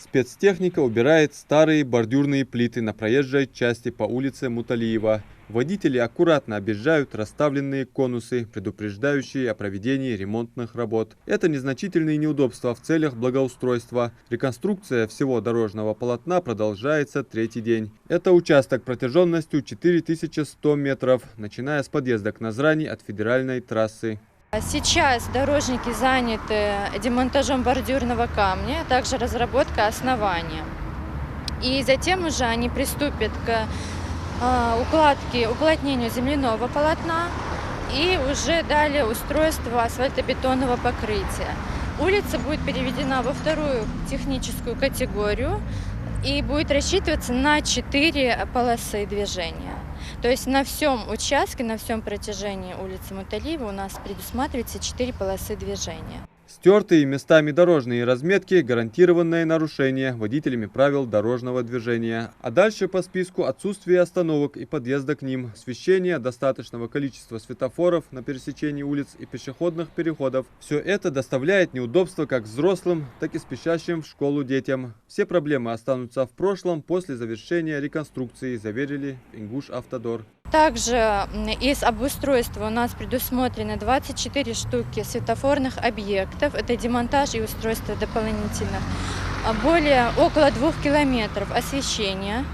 Спецтехника убирает старые бордюрные плиты на проезжей части по улице Муталиева. Водители аккуратно объезжают расставленные конусы, предупреждающие о проведении ремонтных работ. Это незначительные неудобства в целях благоустройства. Реконструкция всего дорожного полотна продолжается третий день. Это участок протяженностью 4100 метров, начиная с подъезда к Назрани от федеральной трассы. Сейчас дорожники заняты демонтажом бордюрного камня, а также разработкой основания. И затем уже они приступят к уплотнению земляного полотна и уже далее устройство асфальтобетонного покрытия. Улица будет переведена во вторую техническую категорию и будет рассчитываться на 4 полосы движения. То есть на всем участке, на всем протяжении улицы Муталиева у нас предусматривается 4 полосы движения. Стертые местами дорожные разметки – гарантированное нарушение водителями правил дорожного движения. А дальше по списку отсутствие остановок и подъезда к ним, освещение достаточного количества светофоров на пересечении улиц и пешеходных переходов. Все это доставляет неудобства как взрослым, так и спешащим в школу детям. Все проблемы останутся в прошлом после завершения реконструкции, заверили в Ингушавтодор. Также из обустройства у нас предусмотрены 24 штуки светофорных объектов. Это демонтаж и устройство дополнительных. Около 2 километров освещения.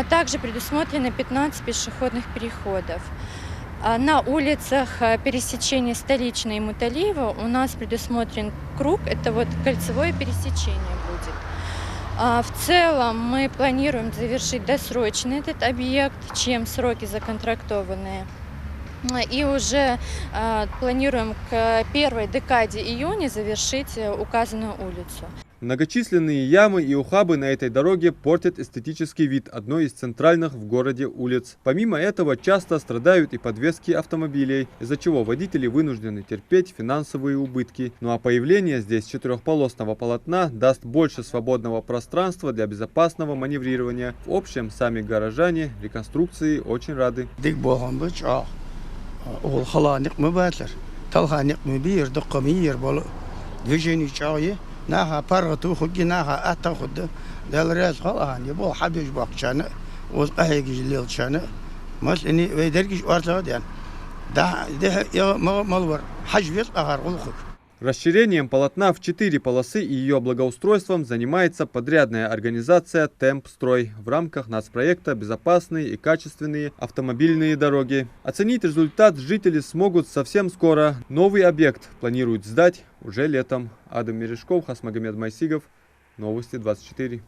Также предусмотрено 15 пешеходных переходов. На улицах пересечения Столичной и Муталиева у нас предусмотрен круг. Это вот кольцевое пересечение будет. В целом мы планируем завершить досрочно этот объект, чем сроки законтрактованные. И уже планируем к первой декаде июня завершить указанную улицу. Многочисленные ямы и ухабы на этой дороге портят эстетический вид одной из центральных в городе улиц. Помимо этого, часто страдают и подвески автомобилей, из-за чего водители вынуждены терпеть финансовые убытки. Ну а появление здесь четырехполосного полотна даст больше свободного пространства для безопасного маневрирования. В общем, сами горожане реконструкции очень рады. ناها فرغتو خجي ناها أتاخد دالرياز خلاها يبغى حد يجبق شانه وأهيج الليل شانه مش إني ويدرجش وارتاد يعني ده يا مالور حجبيت أخر غلخك. Расширением полотна в 4 полосы и ее благоустройством занимается подрядная организация «Темпстрой» в рамках нацпроекта «Безопасные и качественные автомобильные дороги». Оценить результат жители смогут совсем скоро. Новый объект планируют сдать уже летом. Адам Мережков, Хасмагомед Майсигов. Новости 24.